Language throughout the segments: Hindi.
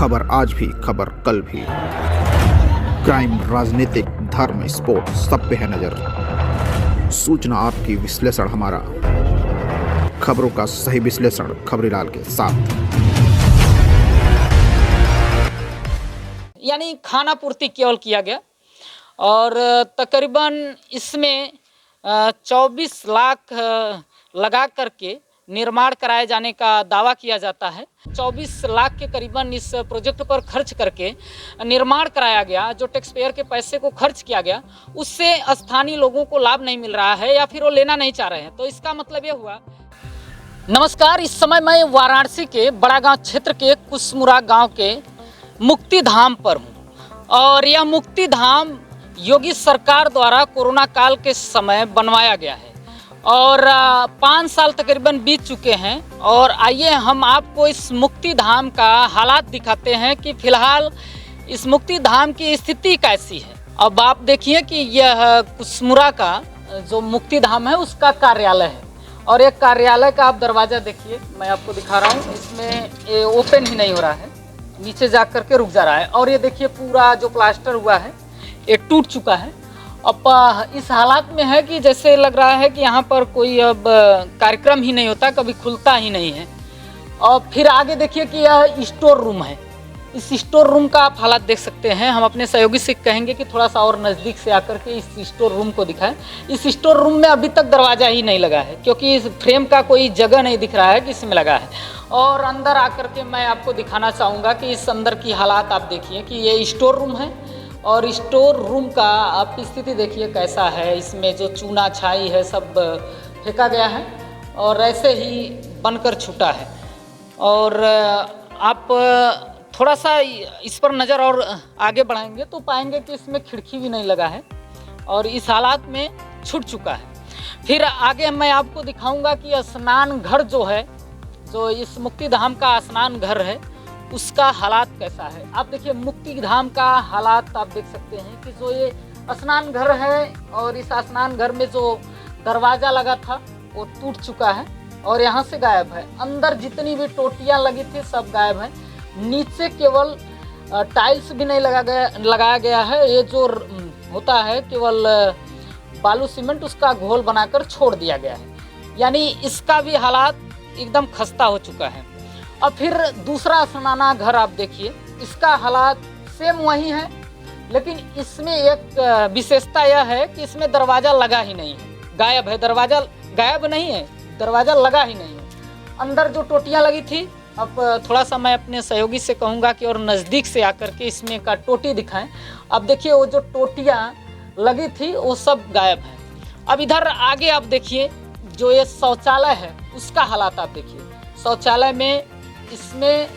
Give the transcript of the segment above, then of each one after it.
खबर आज भी, खबर कल भी। क्राइम, राजनीतिक, धर्म, स्पोर्ट, सब पे है नजर। सूचना आपकी, विश्लेषण हमारा। खबरों का सही विश्लेषण खबरीलाल के साथ। यानी खाना पूर्ति केवल किया गया और तकरीबन इसमें 24 लाख लगा करके निर्माण कराए जाने का दावा किया जाता है। 24 लाख के करीबन इस प्रोजेक्ट पर खर्च करके निर्माण कराया गया। जो टैक्स पेयर के पैसे को खर्च किया गया उससे स्थानीय लोगों को लाभ नहीं मिल रहा है या फिर वो लेना नहीं चाह रहे हैं। तो इसका मतलब ये हुआ। नमस्कार, इस समय मैं वाराणसी के बड़ा गांव क्षेत्र के कुसमुरा गांव के मुक्ति धाम पर हूँ और यह मुक्ति धाम योगी सरकार द्वारा कोरोना काल के समय बनवाया गया है और 5 साल तकरीबन बीत चुके हैं। और आइए हम आपको इस मुक्ति धाम का हालात दिखाते हैं कि फिलहाल इस मुक्ति धाम की स्थिति कैसी है। अब आप देखिए कि यह कुसमुरा का जो मुक्ति धाम है उसका कार्यालय है और एक कार्यालय का आप दरवाज़ा देखिए, मैं आपको दिखा रहा हूँ। इसमें ये ओपन ही नहीं हो रहा है, नीचे जा कर के रुक जा रहा है। और ये देखिए पूरा जो प्लास्टर हुआ है ये टूट चुका है। अब इस हालात में है कि जैसे लग रहा है कि यहाँ पर कोई अब कार्यक्रम ही नहीं होता, कभी खुलता ही नहीं है। और फिर आगे देखिए कि यह स्टोर रूम है। इस स्टोर रूम का आप हालात देख सकते हैं। हम अपने सहयोगी से कहेंगे कि थोड़ा सा और नज़दीक से आकर के इस स्टोर रूम को दिखाएं। इस स्टोर रूम में अभी तक दरवाज़ा ही नहीं लगा है क्योंकि इस फ्रेम का कोई जगह नहीं दिख रहा है कि इसमें लगा है। और अंदर आकर के मैं आपको दिखाना चाहूँगा कि इस अंदर की हालात आप देखिए कि ये स्टोर रूम है और स्टोर रूम का आप स्थिति देखिए कैसा है। इसमें जो चूना छाई है सब फेंका गया है और ऐसे ही बनकर छूटा है। और आप थोड़ा सा इस पर नज़र और आगे बढ़ाएंगे तो पाएंगे कि इसमें खिड़की भी नहीं लगा है और इस हालात में छूट चुका है। फिर आगे मैं आपको दिखाऊंगा कि स्नान घर जो है, जो इस मुक्ति धाम का स्नान घर है, उसका हालात कैसा है। आप देखिए मुक्ति धाम का हालात आप देख सकते हैं कि जो ये स्नान घर है और इस स्नान घर में जो दरवाज़ा लगा था वो टूट चुका है और यहाँ से गायब है। अंदर जितनी भी टोटियाँ लगी थी सब गायब है। नीचे केवल टाइल्स भी नहीं लगाया गया है। ये जो होता है केवल बालू सीमेंट उसका घोल बनाकर छोड़ दिया गया है। यानी इसका भी हालात एकदम खस्ता हो चुका है। और फिर दूसरा स्नाना घर आप देखिए, इसका हालात सेम वही है लेकिन इसमें एक विशेषता यह है कि इसमें दरवाज़ा लगा ही नहीं है, गायब है। दरवाज़ा गायब नहीं है, दरवाज़ा लगा ही नहीं है। अंदर जो टोटियाँ लगी थी, अब थोड़ा सा मैं अपने सहयोगी से कहूँगा कि और नज़दीक से आकर के इसमें का टोटी दिखाएं। अब देखिए वो जो टोटियाँ लगी थी वो सब गायब है। अब इधर आगे आप देखिए जो ये शौचालय है उसका हालात आप देखिए। शौचालय में इसमें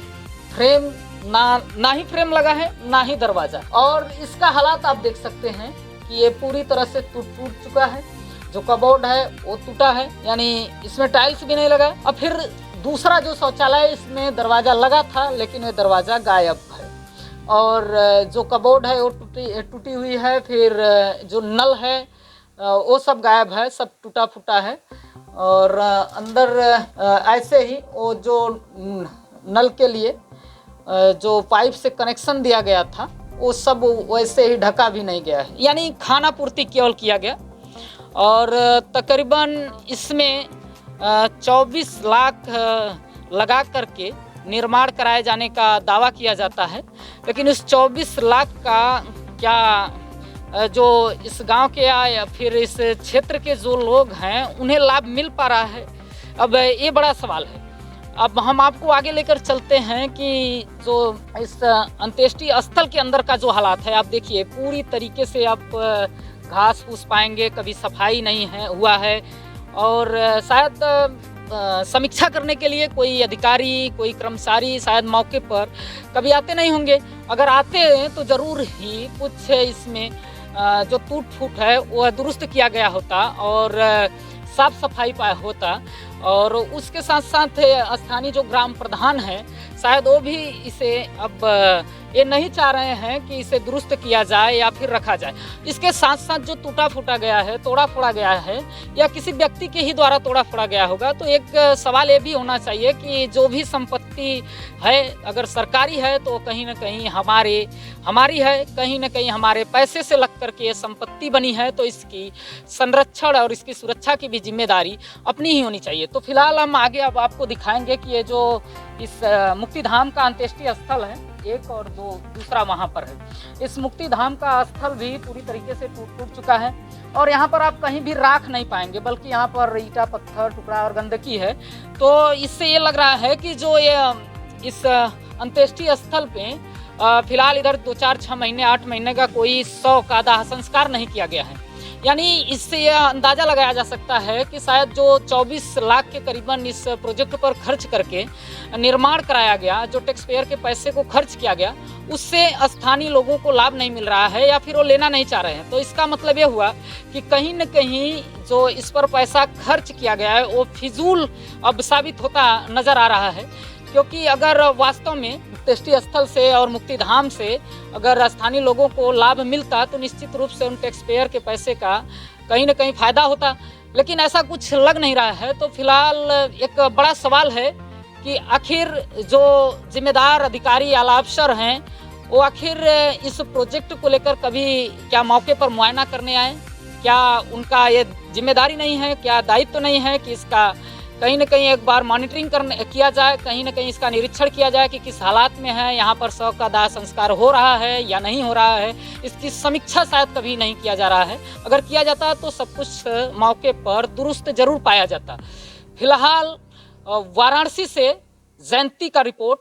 फ्रेम ना ही फ्रेम लगा है ना ही दरवाज़ा। और इसका हालात आप देख सकते हैं कि ये पूरी तरह से टूट चुका है। जो कबोर्ड है वो टूटा है, यानी इसमें टाइल्स भी नहीं लगा। और फिर दूसरा जो शौचालय इसमें दरवाज़ा लगा था लेकिन ये दरवाज़ा गायब है और जो कबोर्ड है वो टूटी हुई है। फिर जो नल है वो सब गायब है, सब टूटा फूटा है। और अंदर ऐसे ही वो जो नल के लिए जो पाइप से कनेक्शन दिया गया था वो सब वैसे ही ढका भी नहीं गया है। यानी खाना पूर्ति केवल किया गया और तकरीबन इसमें 24 लाख लगा करके निर्माण कराए जाने का दावा किया जाता है। लेकिन इस 24 लाख का क्या जो इस गांव के या फिर इस क्षेत्र के जो लोग हैं उन्हें लाभ मिल पा रहा है, अब ये बड़ा सवाल है। अब हम आपको आगे लेकर चलते हैं कि जो इस अंत्येष्टि स्थल के अंदर का जो हालात है आप देखिए। पूरी तरीके से आप घास फूस पाएंगे, कभी सफाई नहीं है हुआ है और शायद समीक्षा करने के लिए कोई अधिकारी, कोई कर्मचारी शायद मौके पर कभी आते नहीं होंगे। अगर आते हैं तो ज़रूर ही कुछ इसमें जो टूट फूट है वह दुरुस्त किया गया होता और साफ सफाई होता। और उसके साथ साथ स्थानीय जो ग्राम प्रधान है शायद वो भी इसे अब ये नहीं चाह रहे हैं कि इसे दुरुस्त किया जाए या फिर रखा जाए। इसके साथ साथ जो टूटा फूटा गया है, तोड़ा फोड़ा गया है या किसी व्यक्ति के ही द्वारा तोड़ा फोड़ा गया होगा, तो एक सवाल ये भी होना चाहिए कि जो भी संपत्ति है अगर सरकारी है तो कहीं ना कहीं हमारी है, कहीं ना कहीं हमारे पैसे से लग करके ये संपत्ति बनी है, तो इसकी संरक्षण और इसकी सुरक्षा की भी जिम्मेदारी अपनी ही होनी चाहिए। तो फिलहाल हम आगे अब आपको दिखाएंगे कि ये जो इस मुक्तिधाम का अंत्येष्टि स्थल है, एक और दो दूसरा वहाँ पर है। इस मुक्तिधाम का स्थल भी पूरी तरीके से टूट चुका है और यहाँ पर आप कहीं भी राख नहीं पाएंगे, बल्कि यहाँ पर ईंटा पत्थर टुकड़ा और गंदगी है। तो इससे ये लग रहा है कि जो ये इस अंत्येष्टि स्थल पे फिलहाल इधर 2-4-6 महीने 8 महीने का कोई शव का दाह संस्कार नहीं किया गया है। यानी इससे यह अंदाज़ा लगाया जा सकता है कि शायद जो 24 लाख के करीबन इस प्रोजेक्ट पर खर्च करके निर्माण कराया गया, जो टैक्स पेयर के पैसे को खर्च किया गया, उससे स्थानीय लोगों को लाभ नहीं मिल रहा है या फिर वो लेना नहीं चाह रहे हैं। तो इसका मतलब ये हुआ कि कहीं न कहीं जो इस पर पैसा खर्च किया गया है वो फिजूल अब साबित होता नज़र आ रहा है। क्योंकि अगर वास्तव में अंत्येष्टि स्थल से और मुक्तिधाम से अगर स्थानीय लोगों को लाभ मिलता तो निश्चित रूप से उन टैक्स पेयर के पैसे का कहीं ना कहीं फ़ायदा होता, लेकिन ऐसा कुछ लग नहीं रहा है। तो फिलहाल एक बड़ा सवाल है कि आखिर जो जिम्मेदार अधिकारी या अफसर हैं वो आखिर इस प्रोजेक्ट को लेकर कभी क्या मौके पर मुआयना करने आए? क्या उनका ये जिम्मेदारी नहीं है, क्या दायित्व तो नहीं है कि इसका कहीं न कहीं एक बार मॉनिटरिंग किया जाए, कहीं न कहीं इसका निरीक्षण किया जाए कि किस हालात में है, यहाँ पर शव का दाह संस्कार हो रहा है या नहीं हो रहा है, इसकी समीक्षा शायद कभी नहीं किया जा रहा है। अगर किया जाता तो सब कुछ मौके पर दुरुस्त जरूर पाया जाता। फिलहाल वाराणसी से जयंती का रिपोर्ट।